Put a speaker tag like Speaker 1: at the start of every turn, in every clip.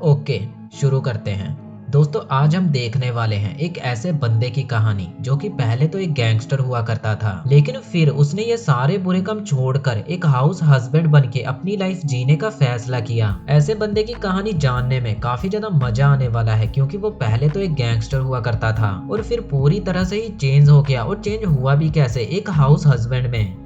Speaker 1: Okay, शुरू करते हैं। दोस्तों, आज हम देखने वाले हैं एक ऐसे बंदे की कहानी जो कि पहले तो एक गैंगस्टर हुआ करता था, लेकिन फिर उसने ये सारे बुरे काम छोड़कर एक हाउस हस्बैंड बन के अपनी लाइफ जीने का फैसला किया। ऐसे बंदे की कहानी जानने में काफी ज्यादा मजा आने वाला है, क्योंकि वो पहले तो एक गैंगस्टर हुआ करता था और फिर पूरी तरह से ही चेंज हो गया। और चेंज हुआ भी कैसे? एक हाउस हस्बैंड में।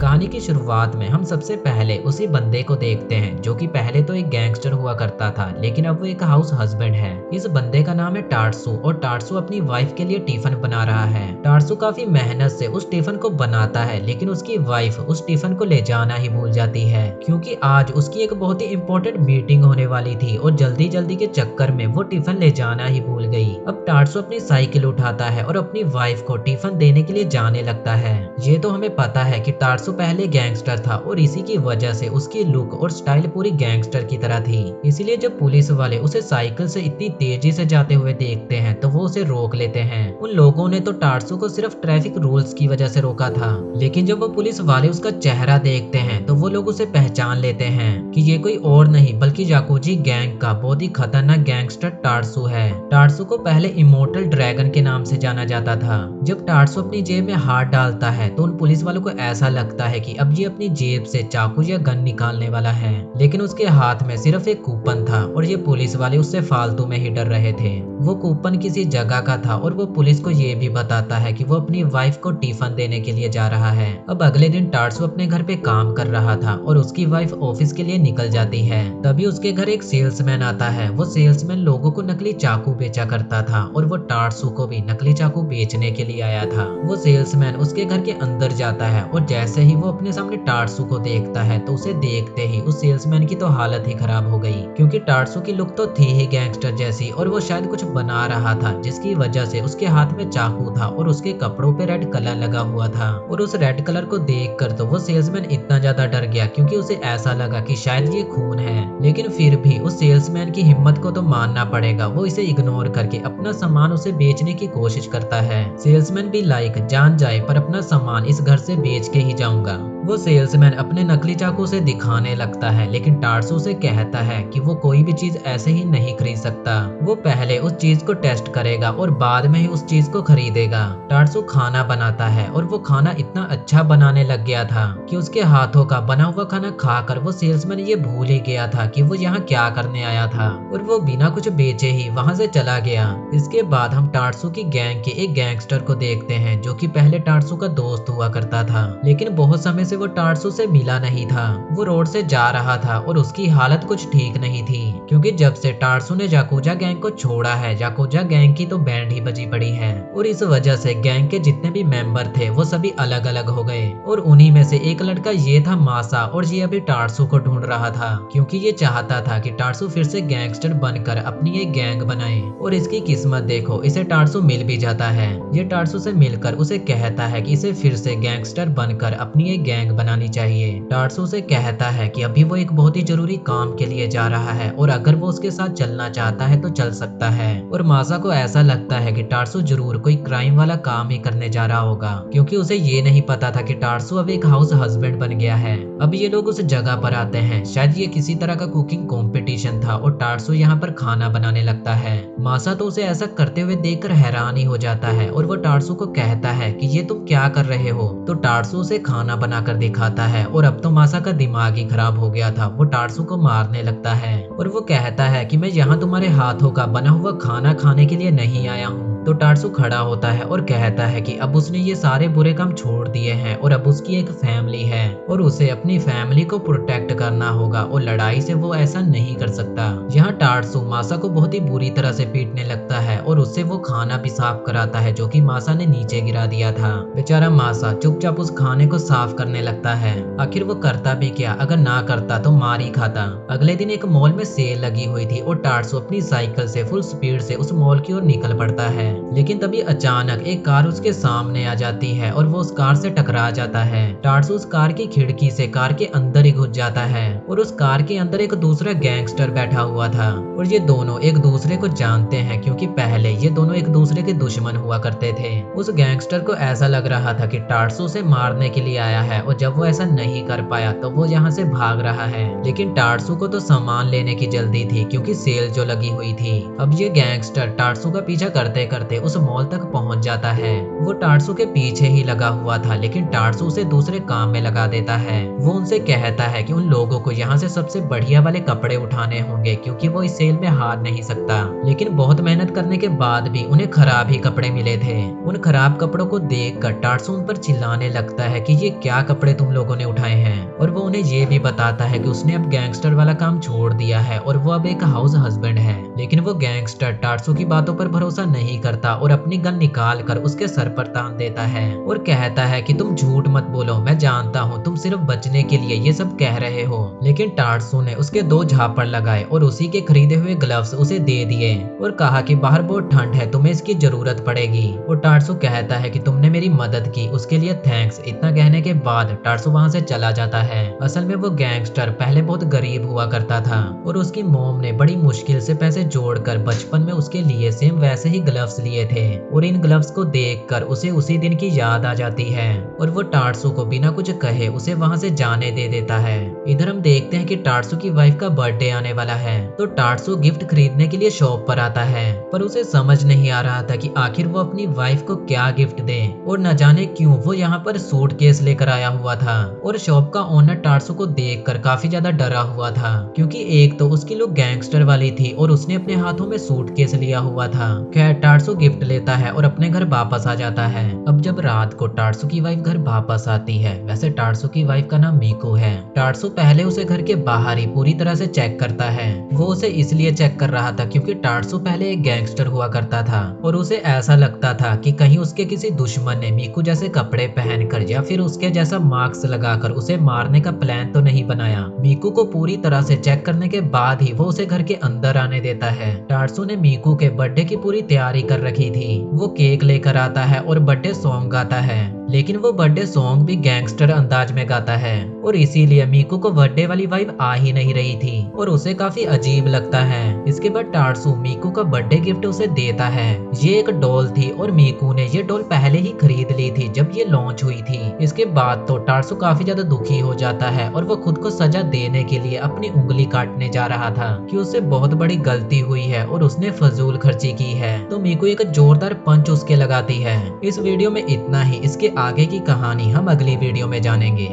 Speaker 1: कहानी की शुरुआत में हम सबसे पहले उसी बंदे को देखते हैं जो कि पहले तो एक गैंगस्टर हुआ करता था, लेकिन अब वो एक हाउस हस्बैंड है। इस बंदे का नाम है टार्सू और टार्सू अपनी वाइफ के लिए टिफिन बना रहा है। टार्सू काफी मेहनत से उस टिफिन को बनाता है, लेकिन उसकी वाइफ उस टिफिन को ले जाना ही भूल जाती है, क्योंकि आज उसकी एक बहुत ही इंपॉर्टेंट मीटिंग होने वाली थी और जल्दी जल्दी के चक्कर में वो टिफिन ले जाना ही भूल गई। अब टार्सू अपनी साइकिल उठाता है और अपनी वाइफ को टिफिन देने के लिए जाने लगता है। ये तो हमें पता है कि टार्सू पहले गैंगस्टर था और इसी की वजह से उसकी लुक और स्टाइल पूरी गैंगस्टर की तरह थी। इसीलिए जब पुलिस वाले उसे साइकिल से इतनी तेजी से जाते हुए देखते हैं तो वो उसे रोक लेते हैं। उन लोगों ने तो टार्सू को सिर्फ ट्रैफिक रूल्स की वजह से रोका था, लेकिन जब वो पुलिस वाले उसका चेहरा देखते हैं तो वो लोग उसे पहचान लेते हैं कि ये कोई और नहीं बल्कि याकुजी गैंग का बहुत ही खतरनाक गैंगस्टर टार्सू है। टार्सू को पहले इमोर्टल ड्रैगन के नाम से जाना जाता था। जब टार्सू अपनी जेब में हाथ डालता है तो उन पुलिस वालों को ऐसा लगता है कि अब ये अपनी जेब से चाकू या गन निकालने वाला है, लेकिन उसके हाथ में सिर्फ एक कूपन था और ये पुलिस वाले उससे फालतू में ही डर रहे थे। वो कूपन किसी जगह का था और वो पुलिस को ये भी बताता है कि वो अपनी वाइफ को टिफिन देने के लिए जा रहा है। अब अगले दिन टार्सू अपने घर पे काम कर रहा था और उसकी वाइफ ऑफिस के लिए निकल जाती है। तभी उसके घर एक सेल्समैन आता है। वो सेल्समैन लोगों को नकली चाकू बेचा करता था और वो टार्सू को भी नकली चाकू बेचने के लिए आया था। वो सेल्समैन उसके घर के अंदर जाता है और जैसे ही वो अपने सामने टार्सू को देखता है तो उसे देखते ही उस सेल्समैन की तो हालत ही खराब हो गई, क्योंकि टार्सू की लुक तो थी ही गैंगस्टर जैसी और वो शायद कुछ बना रहा था, जिसकी वजह से उसके हाथ में चाकू था और उसके कपड़ों पे रेड कलर लगा हुआ था। और उस रेड कलर को देखकर तो वो सेल्समैन इतना ज्यादा डर गया, क्योंकि उसे ऐसा लगा कि शायद ये खून है। लेकिन फिर भी उस सेल्समैन की हिम्मत को तो मानना पड़ेगा। वो इसे इग्नोर करके अपना सामान उसे बेचने की कोशिश करता है। सेल्समैन भी लाइक जान जाए पर अपना सामान इस घर से बेच के ही जाऊंगा। वो सेल्समैन अपने नकली चाकू से दिखाने लगता है, लेकिन टार्सू से कहता है कि वो कोई भी चीज ऐसे ही नहीं खरीद सकता। वो पहले उस चीज को टेस्ट करेगा और बाद में ही उस चीज को खरीदेगा। टार्सू खाना बनाता है और वो खाना इतना अच्छा बनाने लग गया था कि उसके हाथों का बना हुआ खाना खाकर वो सेल्समैन ये भूल ही गया था कि वो यहाँ क्या करने आया था और वो बिना कुछ बेचे ही वहां से चला गया। इसके बाद हम टार्सू की गैंग के एक गैंगस्टर को देखते हैं जो कि पहले टार्सू का दोस्त हुआ करता था, लेकिन बहुत समय से वो टार्सू से मिला नहीं था। वो रोड से जा रहा था और उसकी हालत कुछ ठीक नहीं थी, क्योंकि जब से टार्सू ने याकुजा गैंग को छोड़ा है, याकुजा गैंग की तो बैंड ही बजी पड़ी है और इस वजह से गैंग के जितने भी मेंबर थे वो सभी अलग अलग हो गए। और उन्हीं में से एक लड़का ये था मासा, और ये अभी टार्सू को ढूंढ रहा था, क्योंकि ये चाहता था कि टार्सू फिर से गैंगस्टर बनकर अपनी एक गैंग बनाए। और इसकी किस्मत देखो, इसे टार्सू मिल भी जाता है। ये टार्सू से मिलकर उसे कहता है कि इसे फिर से गैंगस्टर बनकर अपनी एक गैंग बनानी चाहिए। टार्सू से कहता है कि अभी वो एक बहुत ही जरूरी काम के लिए जा रहा है और अगर वो उसके साथ चलना चाहता है तो चल सकता है। और मासा को ऐसा लगता है कि टार्सू जरूर कोई क्राइम वाला काम ही करने जा रहा होगा, क्योंकि उसे ये नहीं पता था कि टार्सू अब एक हाउस हस्बैंड बन गया है। अब ये लोग उस जगह पर आते हैं, शायद ये किसी तरह का कुकिंग कंपटीशन था और टार्सू यहाँ पर खाना बनाने लगता है। मासा तो उसे ऐसा करते हुए देखकर हैरान ही हो जाता है और वो टार्सू को कहता है कि ये तुम क्या कर रहे हो। तो टार्सू उसे खाना बनाकर दिखाता है और अब तो मासा का दिमाग ही खराब हो गया था। वो टार्सू को मारने लगता है और वो कहता है कि मैं यहाँ तुम्हारे हाथों का बना हुआ खाना खाने के लिए नहीं आया हूँ। तो टार्सू खड़ा होता है और कहता है कि अब उसने ये सारे बुरे काम छोड़ दिए हैं और अब उसकी एक फैमिली है और उसे अपनी फैमिली को प्रोटेक्ट करना होगा और लड़ाई से वो ऐसा नहीं कर सकता। यहाँ टार्सू मासा को बहुत ही बुरी तरह से पीटने लगता है और उससे वो खाना भी साफ कराता है जो कि मासा ने नीचे गिरा दिया था। बेचारा मासा चुपचाप उस खाने को साफ करने लगता है। आखिर वो करता भी क्या, अगर ना करता तो मार ही खाता। अगले दिन एक मॉल में सेल लगी हुई थी और टार्सू अपनी साइकिल से फुल स्पीड से उस मॉल की ओर निकल पड़ता है। लेकिन तभी अचानक एक कार उसके सामने आ जाती है और वो उस कार से टकरा जाता है। टार्सो उस कार की खिड़की से कार के अंदर ही घुस जाता है और उस कार के अंदर एक दूसरा गैंगस्टर बैठा हुआ था और ये दोनों एक दूसरे को जानते हैं क्योंकि पहले ये दोनों एक दूसरे के दुश्मन हुआ करते थे। उस गैंगस्टर को ऐसा लग रहा था कि टार्सो उसे मारने के लिए आया है और जब वो ऐसा नहीं कर पाया तो वो यहाँ से भाग रहा है। लेकिन टार्सो को तो सामान लेने की जल्दी थी क्योंकि सेल जो लगी हुई थी। अब ये गैंगस्टर टार्सो का पीछा करते करते उस मॉल तक पहुंच जाता है। वो टार्सो के पीछे ही लगा हुआ था लेकिन टार्सो उसे दूसरे काम में लगा देता है। वो उनसे कहता है कि उन लोगों को यहाँ से सबसे बढ़िया वाले कपड़े उठाने होंगे क्योंकि वो इस सेल में हार नहीं सकता। लेकिन बहुत मेहनत करने के बाद भी उन्हें खराब ही कपड़े मिले थे। उन खराब कपड़ों को देखकर टार्सो उन पर चिल्लाने लगता है कि ये क्या कपड़े तुम लोगों ने उठाए हैं और वो उन्हें ये भी बताता है कि उसने अब गैंगस्टर वाला काम छोड़ दिया है और वो अब एक हाउस हस्बैंड है। लेकिन वो गैंगस्टर टार्सो की बातों पर भरोसा नहीं करता और अपनी गन निकाल कर उसके सर पर तान देता है और कहता है कि तुम झूठ मत बोलो, मैं जानता हूँ तुम सिर्फ बचने के लिए ये सब कह रहे हो। लेकिन टार्सो ने उसके 2 झापड़ लगाए और उसी के खरीदे हुए ग्लव्स उसे दे दिए और कहा कि बाहर बहुत ठंड है, तुम्हें इसकी जरूरत पड़ेगी। और टार्सो कहता है कि तुमने मेरी मदद की उसके लिए थैंक्स। इतना कहने के बाद टार्सो वहाँ से चला जाता है। असल में वो गैंगस्टर पहले बहुत गरीब हुआ करता था और उसकी मॉम ने बड़ी मुश्किल से पैसे जोड़कर बचपन में उसके लिए सेम वैसे ही ग्लव्स लिए थे और इन ग्लव्स को देखकर उसे उसी दिन की याद आ जाती है और वो टार्सो को बिना कुछ कहे उसे वहाँ से जाने दे देता है। इधर हम देखते हैं कि टार्सो की वाइफ का बर्थडे आने वाला है तो टार्सो गिफ्ट खरीदने के लिए शॉप पर आता है पर उसे समझ नहीं आ रहा था कि आखिर वो अपनी वाइफ को क्या गिफ्ट दे और न जाने क्यों वो यहाँ पर सूटकेस लेकर आया हुआ था और शॉप का ओनर टार्सो को देखकर काफी ज्यादा डरा हुआ था क्योंकि एक तो उसकी लुक गैंगस्टर वाली थी और उसने अपने हाथों में सूटकेस लिया हुआ था। खैर टार्सो गिफ्ट लेता है और अपने घर वापस आ जाता है। अब जब रात को टार्सो की वाइफ घर वापस आती है, वैसे टार्सो की वाइफ का नाम मीको है। टार्सो पहले उसे घर के बाहर ही पूरी तरह से चेक करता है। वो उसे इसलिए चेक कर रहा था क्योंकि टार्सो पहले एक गैंगस्टर हुआ करता था और उसे ऐसा लगता था कि कहीं उसके किसी दुश्मन ने मीको जैसे कपड़े पहनकर या फिर उसके जैसा मास्क लगाकर उसे मारने का प्लान तो नहीं बनाया। मीको को पूरी तरह से चेक करने के बाद ही वो उसे घर के अंदर आने देता है। टार्सो ने मीको के बर्थडे की पूरी तैयारी कर रखी थी। वो केक लेकर आता है और बर्थडे सॉन्ग गाता है लेकिन वो बर्थडे सॉन्ग भी गैंगस्टर अंदाज में गाता है और इसीलिए मीको को बर्थडे वाली वाइब आ ही नहीं रही थी और उसे काफी अजीब लगता है। इसके बाद टार्सो मीको का बर्थडे गिफ्ट उसे देता है। ये एक डॉल थी और मीको ने ये डॉल पहले ही खरीद ली थी जब ये लॉन्च हुई थी। इसके बाद तो टार्सो काफी ज्यादा दुखी हो जाता है और वो खुद को सजा देने के लिए अपनी उंगली काटने जा रहा था कि उससे बहुत बड़ी गलती हुई है और उसने फजूल खर्ची की है। तो मीको एक जोरदार पंच उसके लगाती है। इस वीडियो में इतना ही। इसके आगे की कहानी हम अगली वीडियो में जानेंगे।